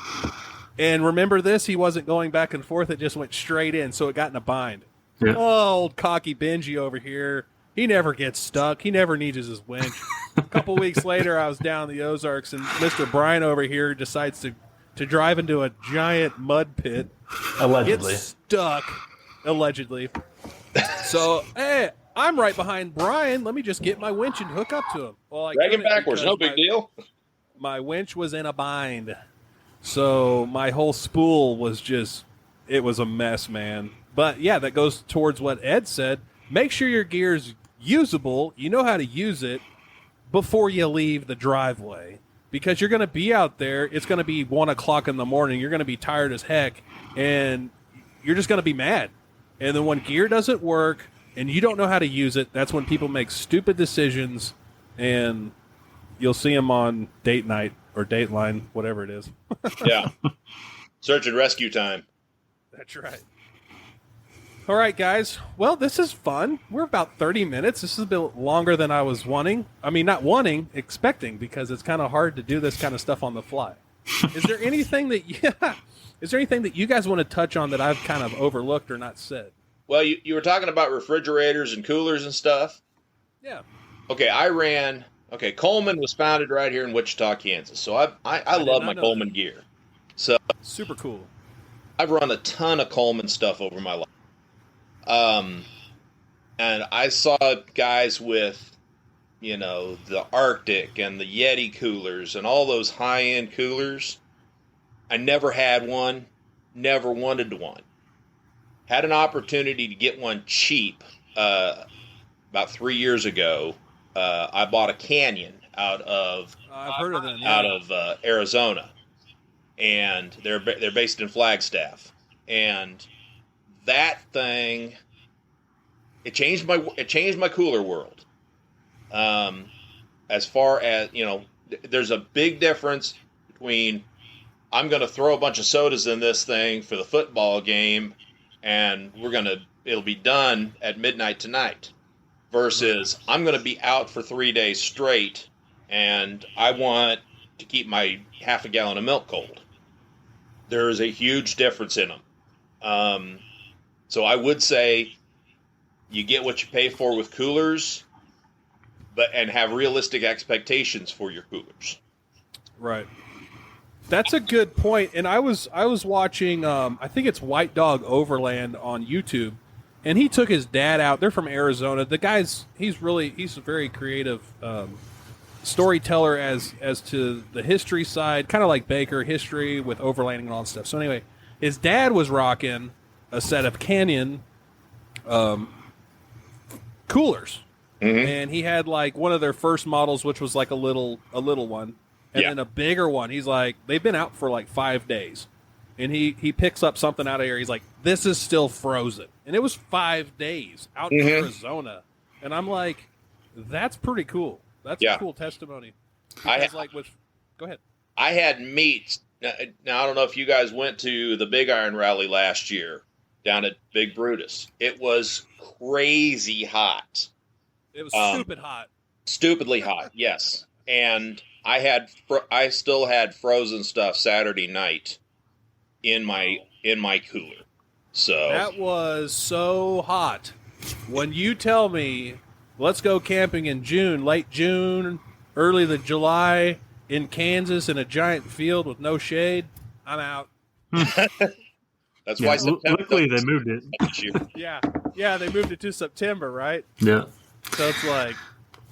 and remember this, he wasn't going back and forth, it just went straight in, so it got in a bind. Yeah. Oh, old cocky Benji over here, he never gets stuck, he never needs his winch. A couple weeks later, I was down in the Ozarks, and Mr. Brian over here decides to drive into a giant mud pit. Allegedly. Gets stuck. Allegedly. So, hey, I'm right behind Brian. Let me just get my winch and hook up to him. Well, I drag him backwards, no big deal. My winch was in a bind. So my whole spool was it was a mess, man. But yeah, that goes towards what Ed said. Make sure your gear's usable. You know how to use it before you leave the driveway. Because you're going to be out there. It's going to be 1 o'clock in the morning. You're going to be tired as heck. And you're just going to be mad. And then when gear doesn't work and you don't know how to use it, that's when people make stupid decisions. And you'll see them on date night or Dateline, whatever it is. Yeah. Search and rescue time. That's right. All right, guys. Well, this is fun. We're about 30 minutes. This is a bit longer than I was wanting. I mean, not wanting, expecting, because it's kind of hard to do this kind of stuff on the fly. Is there anything that is there anything that you guys want to touch on that I've kind of overlooked or not said? Well, you were talking about refrigerators and coolers and stuff. Yeah. Okay, Coleman was founded right here in Wichita, Kansas. So I love my Coleman gear. So super cool. I've run a ton of Coleman stuff over my life. And I saw guys with, the Arctic and the Yeti coolers and all those high-end coolers. I never had one, never wanted one. Had an opportunity to get one cheap about 3 years ago. I bought a Canyon out of I've heard of them, out of Arizona, and they're based in Flagstaff, and that thing it changed my cooler world. As far as there's a big difference between I'm going to throw a bunch of sodas in this thing for the football game, and it'll be done at midnight tonight, versus I'm going to be out for 3 days straight, and I want to keep my half a gallon of milk cold. There is a huge difference in them. So I would say you get what you pay for with coolers, and have realistic expectations for your coolers. Right. That's a good point. And I was watching, I think it's White Dog Overland on YouTube, and he took his dad out. They're from Arizona. The guy's he's a very creative storyteller as to the history side, kind of like Baker history with overlanding and all that stuff. So anyway, his dad was rocking a set of Canyon coolers, and he had like one of their first models, which was like a little one, and then a bigger one. He's like, they've been out for like 5 days, and he picks up something out of here. He's like, this is still frozen, and it was 5 days out in Arizona, and I'm like, that's pretty cool. That's a cool testimony. Go ahead. I had meats. Now I don't know if you guys went to the Big Iron Rally last year down at Big Brutus. It was crazy hot. It was stupid hot. Stupidly hot, yes. And I still had frozen stuff Saturday night in my cooler. So that was so hot. When you tell me, let's go camping in June, late June, early the July in Kansas in a giant field with no shade, I'm out. That's why September. Luckily, they moved it. Yeah, they moved it to September, right? Yeah. So it's like,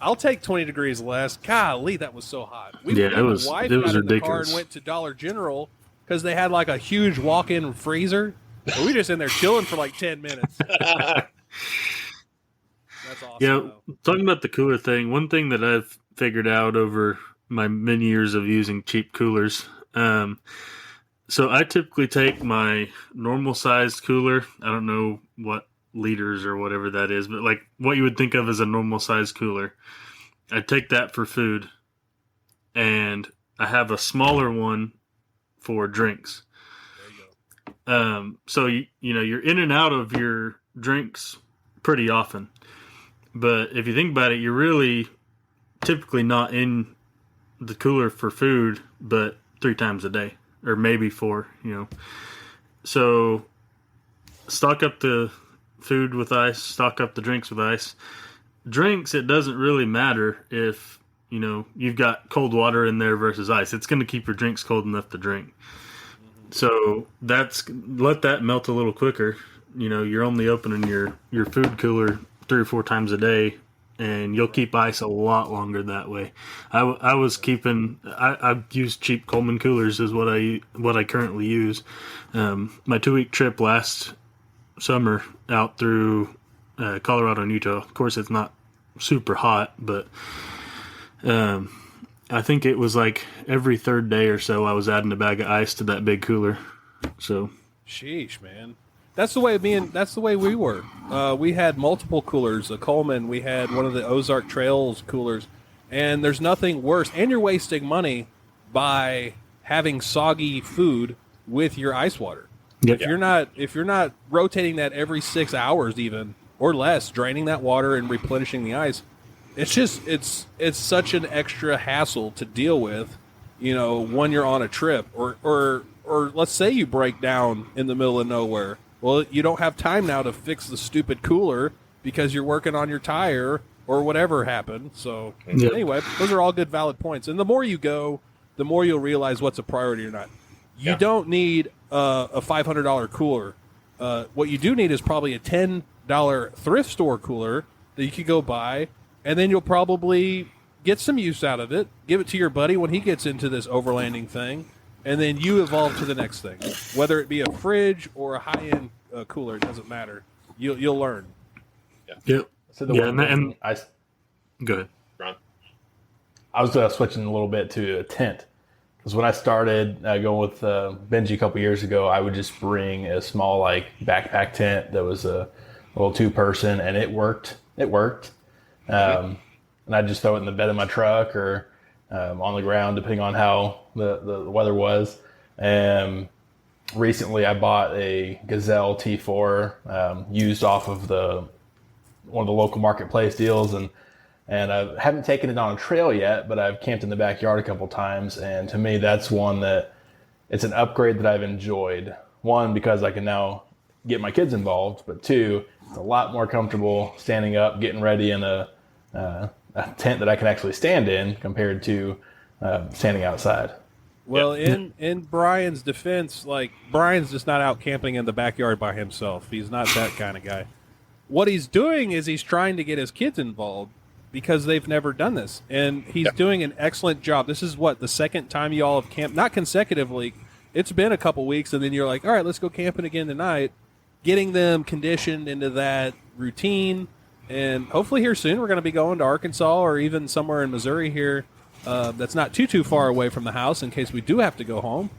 I'll take 20 degrees less. Golly, that was so hot. It was got in the ridiculous. car and went to Dollar General because they had like a huge walk-in freezer. And we just in there chilling for like 10 minutes. That's awesome. Yeah, talking about the cooler thing, one thing that I've figured out over my many years of using cheap coolers, so I typically take my normal sized cooler. I don't know what liters or whatever that is, but like what you would think of as a normal sized cooler. I take that for food, and I have a smaller one for drinks. There you go. So you're in and out of your drinks pretty often. But if you think about it, you're really typically not in the cooler for food, but 3 times a day, or maybe 4, So stock up the food with ice, stock up the drinks with ice. Drinks, it doesn't really matter if, you've got cold water in there versus ice. It's going to keep your drinks cold enough to drink. So let that melt a little quicker. You're only opening your food cooler 3 or 4 times a day, and you'll keep ice a lot longer that way. I use cheap Coleman coolers is what I currently use. My 2-week trip last summer out through Colorado and Utah. Of course, it's not super hot, but I think it was like every 3rd day or so I was adding a bag of ice to that big cooler. So, sheesh, man. That's the way we were. We had multiple coolers. A Coleman, we had one of the Ozark Trails coolers, and there's nothing worse. And you're wasting money by having soggy food with your ice water. If you're not rotating that every 6 hours even or less, draining that water and replenishing the ice, it's such an extra hassle to deal with, when you're on a trip or let's say you break down in the middle of nowhere. Well, you don't have time now to fix the stupid cooler because you're working on your tire or whatever happened. So anyway, those are all good valid points. And the more you go, the more you'll realize what's a priority or not. You don't need a $500 cooler. What you do need is probably a $10 thrift store cooler that you could go buy, and then you'll probably get some use out of it. Give it to your buddy when he gets into this overlanding thing, and then you evolve to the next thing. Whether it be a fridge or a high-end cooler, it doesn't matter. You'll learn. Yep. So go ahead, Ron. I was switching a little bit to a tent. Because when I started going with Benji a couple years ago, I would just bring a small backpack tent that was a little 2-person, and it worked. And I'd just throw it in the bed of my truck or on the ground, depending on how the weather was. Recently, I bought a Gazelle T4 used off of one of the local marketplace deals, and I haven't taken it on a trail yet, but I've camped in the backyard a couple times. And to me, that's one that it's an upgrade that I've enjoyed. One, because I can now get my kids involved, but two, it's a lot more comfortable standing up, getting ready in a tent that I can actually stand in compared to standing outside. Well, in Brian's defense, Brian's just not out camping in the backyard by himself. He's not that kind of guy. What he's doing is he's trying to get his kids involved, because they've never done this. And he's doing an excellent job. This is the second time you all have camped, not consecutively. It's been a couple weeks, and then you're like, all right, let's go camping again tonight. Getting them conditioned into that routine. And hopefully here soon we're going to be going to Arkansas or even somewhere in Missouri here that's not too far away from the house in case we do have to go home.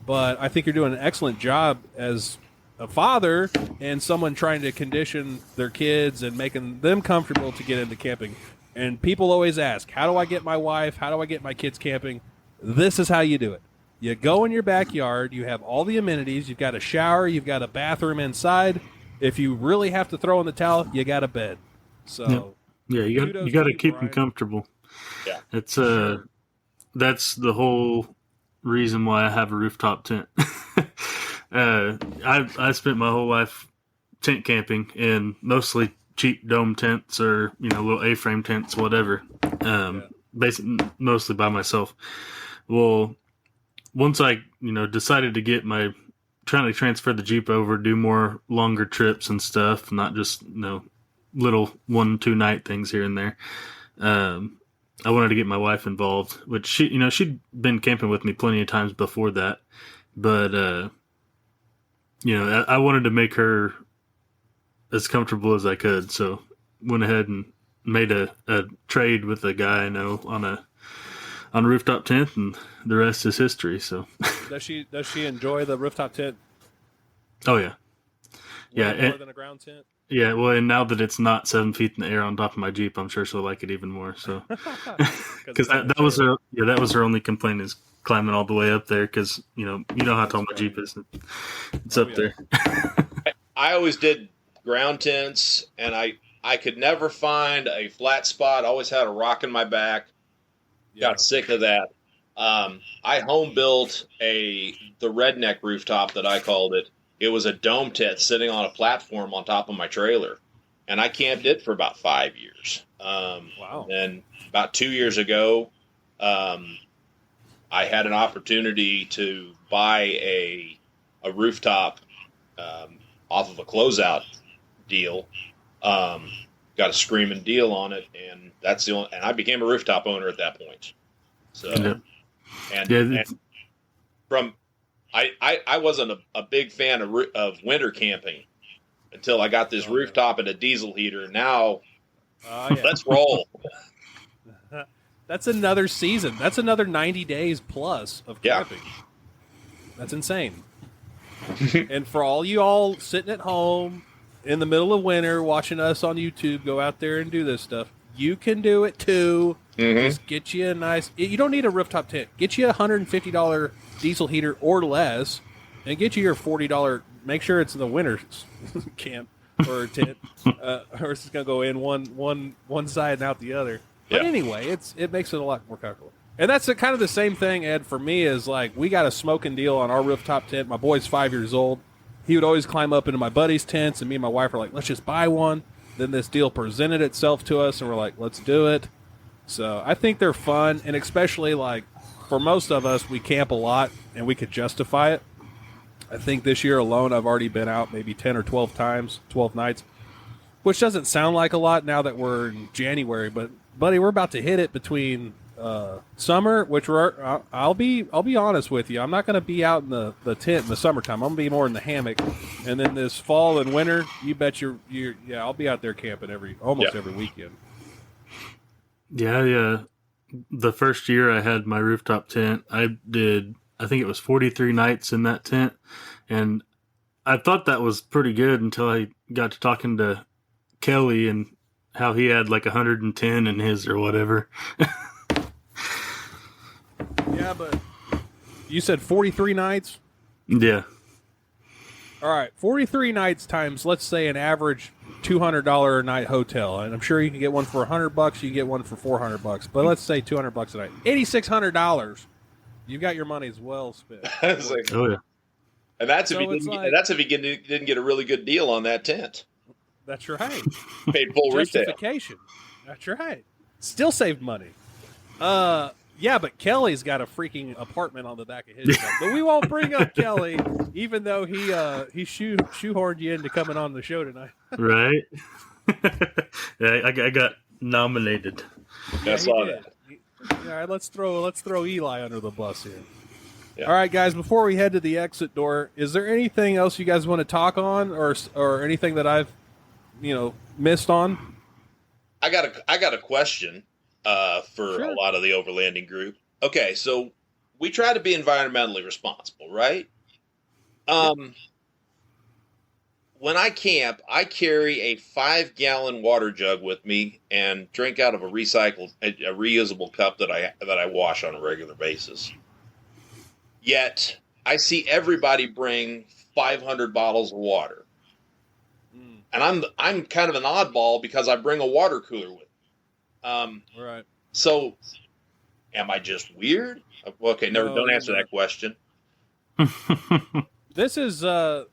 But I think you're doing an excellent job as a father and someone trying to condition their kids and making them comfortable to get into camping. And people always ask, how do I get my wife? How do I get my kids camping? This is how you do it. You go in your backyard. You have all the amenities. You've got a shower. You've got a bathroom inside. If you really have to throw in the towel, you got a bed. So you got to keep them comfortable. Yeah, it's that's the whole reason why I have a rooftop tent. I spent my whole life tent camping in mostly cheap dome tents or little A-frame tents, whatever. Basically, mostly by myself. Well, once I decided to get trying to transfer the Jeep over, do more longer trips and stuff, not just little 1-2 night things here and there. I wanted to get my wife involved, which she'd been camping with me plenty of times before that, but I wanted to make her as comfortable as I could, so went ahead and made a trade with a guy I know on a rooftop tent, and the rest is history. So does she enjoy the rooftop tent? Oh yeah, more than a ground tent. Yeah, well, and now that it's not 7 feet in the air on top of my Jeep, I'm sure she'll like it even more. So because that was her only complaint, is climbing all the way up there, because you know how tall my Jeep is. It's up there. I always did ground tents, and I could never find a flat spot. I always had a rock in my back. Got sick of that. I home built the redneck rooftop that I called it. It was a dome tent sitting on a platform on top of my trailer, and I camped it for about 5 years. Wow! And about 2 years ago, I had an opportunity to buy a rooftop off of a closeout deal. Got a screaming deal on it, and and I became a rooftop owner at that point. So, and from I wasn't a big fan of winter camping until I got this rooftop and a diesel heater. Now, let's roll. That's another season. That's another 90 days plus of camping. Yeah. That's insane. And for all you all sitting at home in the middle of winter watching us on YouTube go out there and do this stuff, you can do it too. Mm-hmm. Just get you a nice... You don't need a rooftop tent. Get you a $150 diesel heater or less, and get you your $40 make sure it's the winter camp or tent, or it's just gonna go in one side and out the other. But anyway, it makes it a lot more comfortable. And that's kind of the same thing, Ed, for me is like we got a smoking deal on our rooftop tent. My boy's 5 years old. He would always climb up into my buddy's tents, and me and my wife are like, let's just buy one. Then this deal presented itself to us, and we're like, let's do it. So I think they're fun, and especially like for most of us, we camp a lot, and we could justify it. I think this year alone, I've already been out maybe 10 or 12 times, 12 nights, which doesn't sound like a lot now that we're in January, but buddy, we're about to hit it between summer, which I'll be honest with you, I'm not going to be out in the tent in the summertime. I'm going to be more in the hammock, and then this fall and winter, you bet I'll be out there camping almost every weekend. Yeah. The first year I had my rooftop tent, I think it was 43 nights in that tent, and I thought that was pretty good until I got to talking to Kelly and how he had like 110 in his or whatever. Yeah, but you said 43 nights? Yeah. All right, 43 nights times, let's say, an average $200 a night hotel, and I'm sure you can get one for $100. You can get one for $400, but let's say $200 a night, $8,600. You got your money's well spent. Like, oh yeah, and that's if he didn't get a really good deal on that tent. That's right. Paid full retail. Justification. That's right. Still saved money. Yeah, but Kelly's got a freaking apartment on the back of his truck. But we won't bring up Kelly, even though he shoehorned you into coming on the show tonight. Right? Yeah, I got nominated. I saw that. All right, let's throw Eli under the bus here. Yeah. All right, guys. Before we head to the exit door, is there anything else you guys want to talk on, or anything that I've missed on? I got a question for a lot of the overlanding group. Okay, so we try to be environmentally responsible, right? When I camp, I carry a 5-gallon water jug with me and drink out of a reusable cup that I wash on a regular basis. Yet I see everybody bring 500 bottles of water. And I'm kind of an oddball because I bring a water cooler with me. Right. So, am I just weird? Okay, don't answer that question. This is a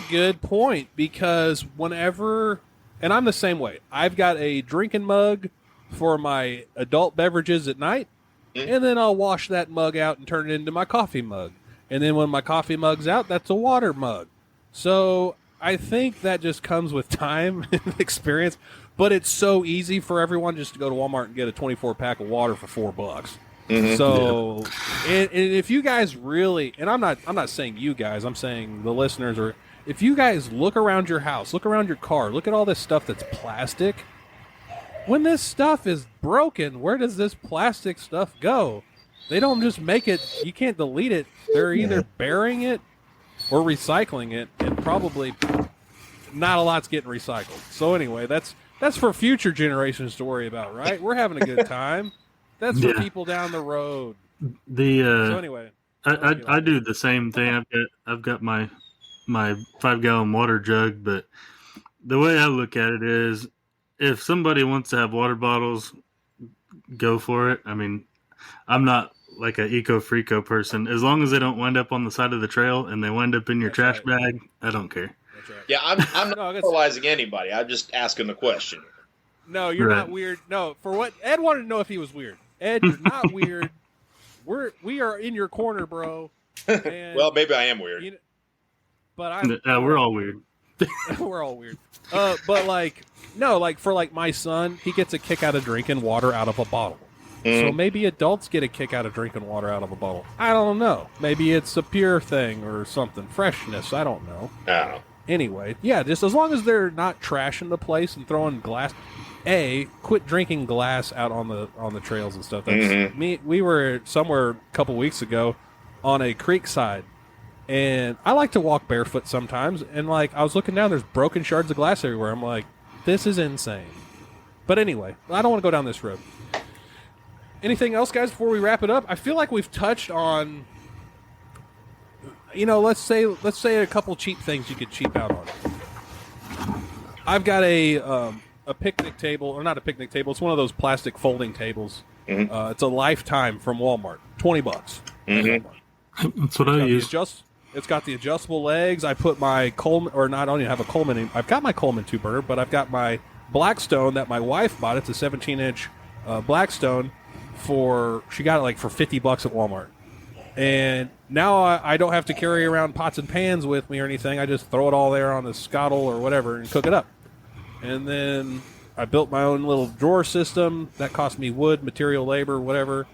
good point, because whenever, and I'm the same way. I've got a drinking mug for my adult beverages at night, and then I'll wash that mug out and turn it into my coffee mug. And then when my coffee mug's out, that's a water mug. So I think that just comes with time and experience, but it's so easy for everyone just to go to Walmart and get a 24-pack of water for $4. Mm-hmm. So, and if you guys really, and I'm not saying you guys, I'm saying the listeners, or if you guys look around your house, look around your car, look at all this stuff that's plastic. When this stuff is broken, where does this plastic stuff go? They don't just make it, you can't delete it. They're either burying it or recycling it, and probably not a lot's getting recycled. So anyway, that's for future generations to worry about, right? We're having a good time. That's for people down the road. So anyway, I do the same thing. I've got my 5-gallon water jug, but the way I look at it is, if somebody wants to have water bottles, go for it. I mean, I'm not like an eco-freako person. As long as they don't wind up on the side of the trail and they wind up in your trash bag, I don't care. That's right. Yeah, I'm not penalizing anybody. I'm just asking the question. No, you're not weird. No, for what Ed wanted to know if he was weird. Ed, you're not weird. We are in your corner, bro. And, well, maybe I am weird. But we're all weird. We're all weird. But for my son, he gets a kick out of drinking water out of a bottle. So maybe adults get a kick out of drinking water out of a bottle. I don't know. Maybe it's a pure thing or something. Freshness. I don't know. Anyway, yeah, just as long as they're not trashing the place and throwing glass. Quit drinking glass out on the trails and stuff. That's me. We were somewhere a couple weeks ago on a creek side, and I like to walk barefoot sometimes. And I was looking down, there's broken shards of glass everywhere. I'm like, this is insane. But anyway, I don't want to go down this road. Anything else, guys, before we wrap it up? I feel like we've touched on let's say a couple cheap things you could cheap out on. I've got a picnic table, or not a picnic table. It's one of those plastic folding tables. Mm-hmm. It's a Lifetime from Walmart, $20. Mm-hmm. That's what I use. It's got the adjustable legs. I put my Coleman, or not, I don't even have a Coleman. I've got my Coleman 2-burner, but I've got my Blackstone that my wife bought. It's a 17-inch Blackstone she got it like for $50 at Walmart. And now I don't have to carry around pots and pans with me or anything. I just throw it all there on the scuttle or whatever and cook it up. And then I built my own little drawer system. That cost me wood, material, labor, whatever.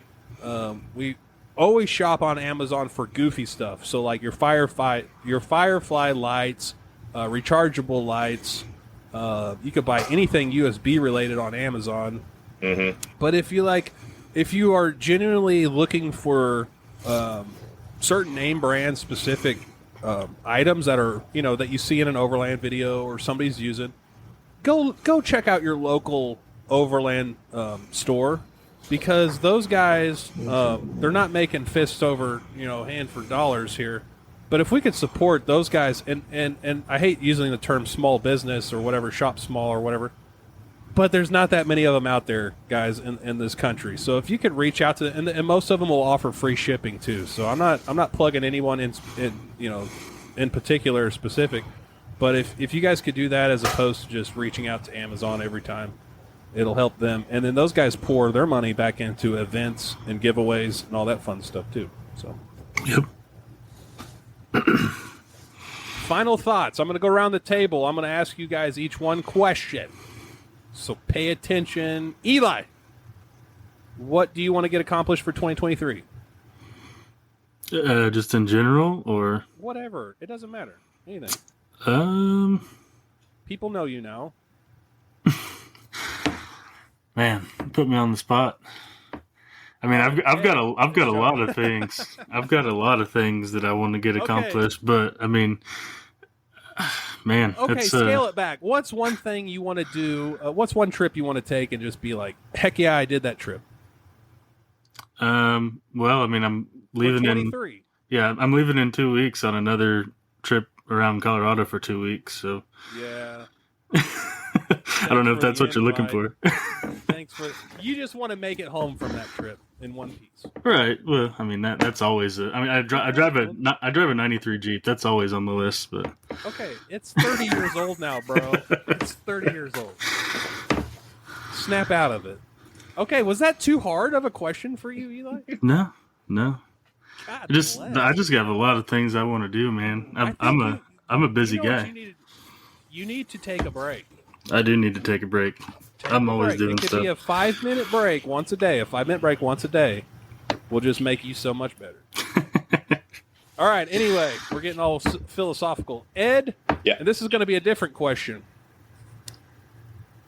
We always shop on Amazon for goofy stuff. So like your Firefly lights, rechargeable lights. You could buy anything USB related on Amazon. Mm-hmm. But if you are genuinely looking for certain name brand specific items that are that you see in an overland video or somebody's using, go check out your local overland store, because those guys they're not making fists over hand for dollars here. But if we could support those guys, and I hate using the term small business or whatever, shop small or whatever, but there's not that many of them out there, guys, in this country. So if you could reach out to them, and most of them will offer free shipping too. So I'm not plugging anyone in particular or specific, but if you guys could do that as opposed to just reaching out to Amazon every time, it'll help them. And then those guys pour their money back into events and giveaways and all that fun stuff too. So. Yep. Final thoughts. I'm going to go around the table. I'm going to ask you guys each one question. So pay attention. Eli, what do you want to get accomplished for 2023? Just in general, or whatever. It doesn't matter. Anything. People know you now. Man, you put me on the spot. I mean, I've got a lot of things. I've got a lot of things that I want to get accomplished, but I mean, man. Okay, scale it back. What's one thing you want to do? What's one trip you want to take and just be like, heck yeah, I did that trip? Well, I mean, I'm leaving in. Yeah, I'm leaving in 2 weeks on another trip around Colorado for 2 weeks. So. Yeah. I don't know if that's what you're looking for. Thanks for. You just want to make it home from that trip in one piece, right? Well, I mean that's always. I drive a '93 Jeep. That's always on the list. But okay, it's 30 years old now, bro. It's 30 years old. Snap out of it. Okay, was that too hard of a question for you, Eli? No. God I just got a lot of things I want to do, man. I'm a busy guy. You need to take a break. I do need to take a break. I'm always doing stuff. It could be a 5-minute break once a day. A 5-minute break once a day will just make you so much better. All right. Anyway, we're getting all philosophical. Ed, and this is going to be a different question.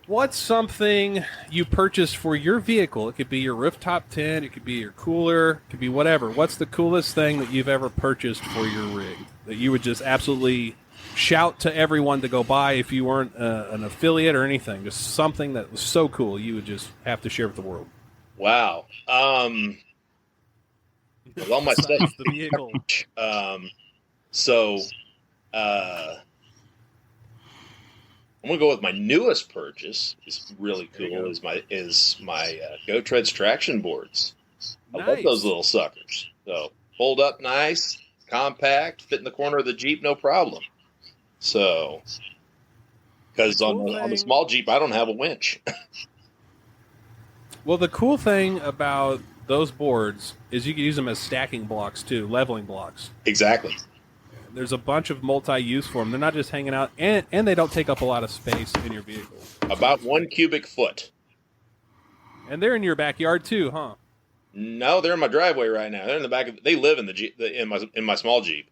What's something you purchased for your vehicle? It could be your rooftop tent. It could be your cooler. It could be whatever. What's the coolest thing that you've ever purchased for your rig that you would just absolutely shout to everyone to go buy if you weren't an affiliate or anything? Just something that was so cool you would just have to share with the world. Wow. With all my stuff, the vehicle. I'm gonna go with my newest purchase. Is really cool. Is my Go Treads traction boards. I love those little suckers. So fold up nice, compact, fit in the corner of the Jeep, no problem. So, because on the small Jeep, I don't have a winch. Well, the cool thing about those boards is you can use them as stacking blocks too, leveling blocks. Exactly. There's a bunch of multi-use for them. They're not just hanging out, and they don't take up a lot of space in your vehicle. About 1 cubic foot. And they're in your backyard too, huh? No, they're in my driveway right now. They're in the back of. They live in the Jeep, in my small Jeep.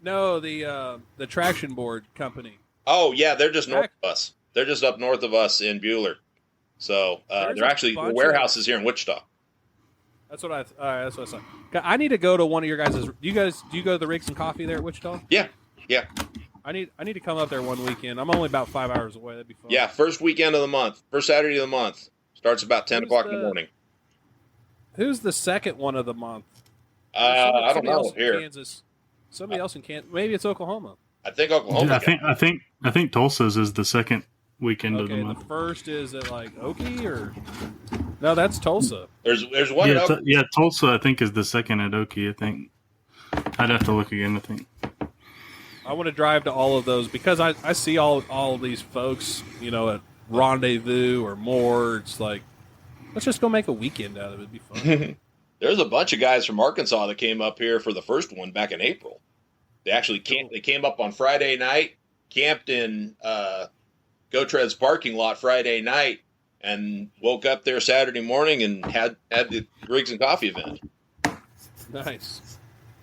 No, the traction board company. Oh yeah, they're just north of us. They're just up north of us in Bueller. So they're actually the warehouse is here in Wichita. That's what I saw. I need to go to one of your guys'. Do you go to the Rigs and Coffee there at Wichita? Yeah. I need to come up there one weekend. I'm only about 5 hours away. That'd be fun. Yeah, first weekend of the month, first Saturday of the month. Starts about 10 o'clock in the morning. Who's the second one of the month? I don't know here. Kansas. Somebody else in Kansas. Maybe it's Oklahoma. I think Oklahoma. I think Tulsa's is the second weekend of the Okay, month. the first is at like Okie or no? That's Tulsa. There's one. Yeah, Tulsa I think is the second at Okie. I think I'd have to look again. I think. I want to drive to all of those because I see all of these folks, at Rendezvous or more. It's like, let's just go make a weekend out of it. It'd be fun. There's a bunch of guys from Arkansas that came up here for the first one back in April. They actually came up on Friday night, camped in Go Tread's parking lot Friday night, and woke up there Saturday morning and had the Rigs and Coffee event. Nice.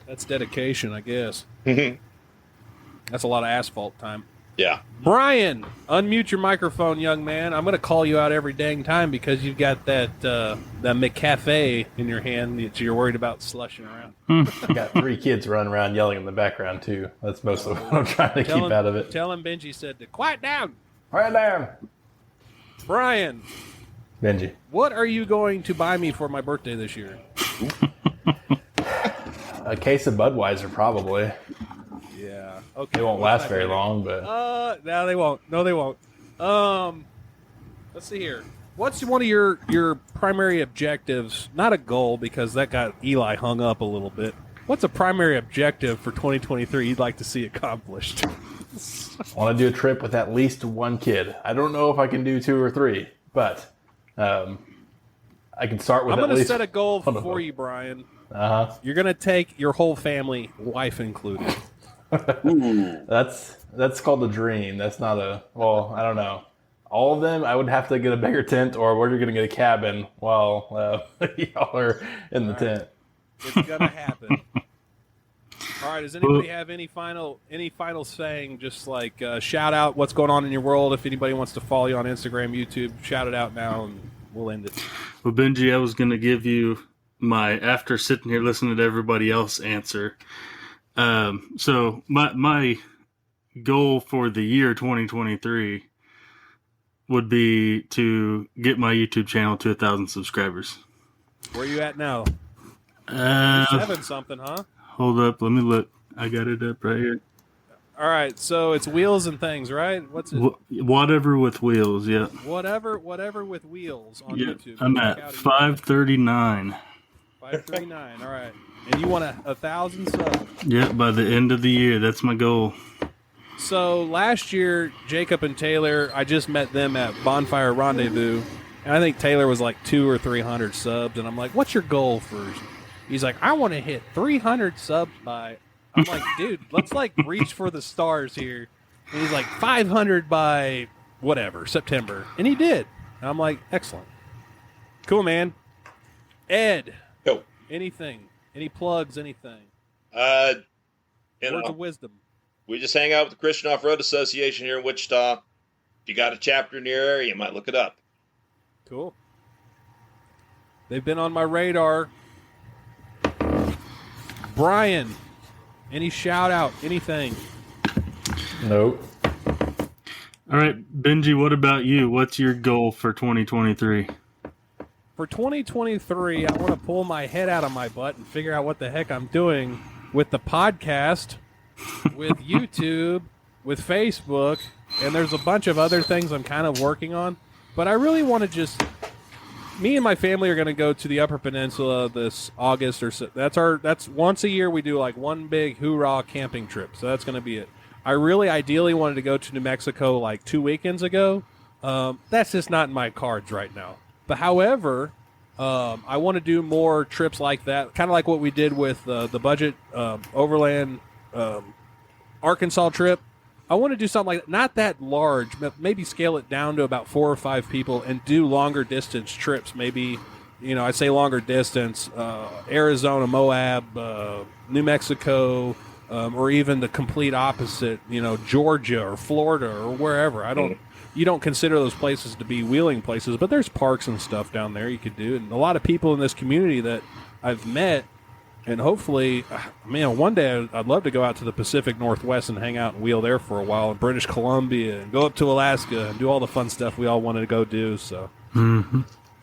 That's dedication, I guess. That's a lot of asphalt time. Yeah. Brian, unmute your microphone, young man. I'm going to call you out every dang time because you've got that McCafe in your hand that you're worried about slushing around. I got 3 kids running around yelling in the background, too. That's mostly what I'm trying to keep out of it. Tell him Benji said to quiet down. Quiet down. Brian. Benji. What are you going to buy me for my birthday this year? A case of Budweiser, probably. Yeah. Okay. It won't last very long, but... No, they won't. No, they won't. Let's see here. What's one of your primary objectives? Not a goal, because that got Eli hung up a little bit. What's a primary objective for 2023 you'd like to see accomplished? I want to do a trip with at least 1 kid. I don't know if I can do 2 or 3, but I can start with at least... I'm going to set a goal for you, Brian. Uh-huh. You're going to take your whole family, wife included. That's called a dream. That's not a... Well, I don't know. All of them, I would have to get a bigger tent, or we're going to get a cabin while y'all are in the tent. It's going to happen. All right. Does anybody have any final saying? Just like shout out what's going on in your world. If anybody wants to follow you on Instagram, YouTube, shout it out now, and we'll end it. Well, Benji, I was going to give you my after sitting here listening to everybody else answer. So my goal for the year 2023 would be to get my YouTube channel to 1,000 subscribers. Where are you at now? 7 something, huh? Hold up, let me look. I got it up right here. All right, so it's wheels and things, right? What's it? Whatever with wheels, yeah. Whatever with wheels on YouTube. I'm at 539. 539. All right, and you want 1,000 subs? Yeah, by the end of the year, that's my goal. So last year, Jacob and Taylor, I just met them at Bonfire Rendezvous, and I think Taylor was like 200 or 300 subs, and I'm like, "What's your goal first?" He's like, "I want to hit 300 subs by." I'm like, "Dude, let's like reach for the stars here." And he's like, 500 by whatever September, and he did. And I'm like, "Excellent, cool, man." Ed, Go. anything? Any plugs? Anything? Words of wisdom. We just hang out with the Christian Off-Road Association here in Wichita. If you got a chapter in your area, you might look it up. Cool. They've been on my radar. Brian, any shout out, anything? Nope. All right, Benji, what about you? What's your goal for 2023? For 2023, I want to pull my head out of my butt and figure out what the heck I'm doing with the podcast, with YouTube, with Facebook, and there's a bunch of other things I'm kind of working on. But I really want to just... Me and my family are going to go to the Upper Peninsula this August, or so. That's once a year we do like one big hoorah camping trip. So that's going to be it. I really ideally wanted to go to New Mexico like 2 weekends ago. That's just not in my cards right now. But however, I want to do more trips like that, kind of like what we did with the budget overland Arkansas trip. I want to do something like that, not that large, but maybe scale it down to about 4 or 5 people and do longer distance trips. Maybe, I say longer distance, Arizona, Moab, New Mexico, or even the complete opposite, Georgia or Florida or wherever. You don't consider those places to be wheeling places, but there's parks and stuff down there you could do. And a lot of people in this community that I've met, and hopefully, one day I'd love to go out to the Pacific Northwest and hang out and wheel there for a while in British Columbia and go up to Alaska and do all the fun stuff we all wanted to go do. So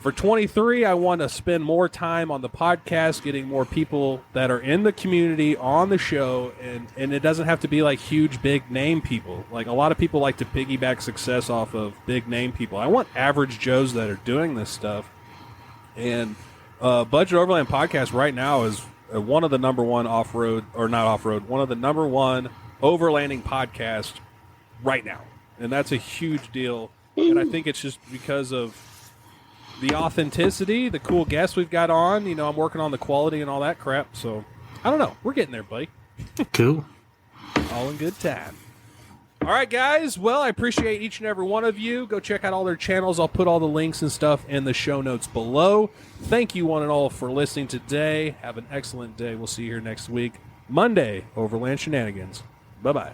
For 23, I want to spend more time on the podcast, getting more people that are in the community on the show, and it doesn't have to be like huge, big name people. Like a lot of people like to piggyback success off of big name people. I want average Joes that are doing this stuff. And Budget Overland Podcast right now is one of the number one off-road, or not off-road, one of the number one overlanding podcasts right now. And that's a huge deal. And I think it's just because of the authenticity, the cool guests we've got on. You know, I'm working on the quality and all that crap. So, I don't know. We're getting there, buddy. Cool. All in good time. All right, guys. Well, I appreciate each and every one of you. Go check out all their channels. I'll put all the links and stuff in the show notes below. Thank you, one and all, for listening today. Have an excellent day. We'll see you here next week, Monday, Overland Shenanigans. Bye-bye.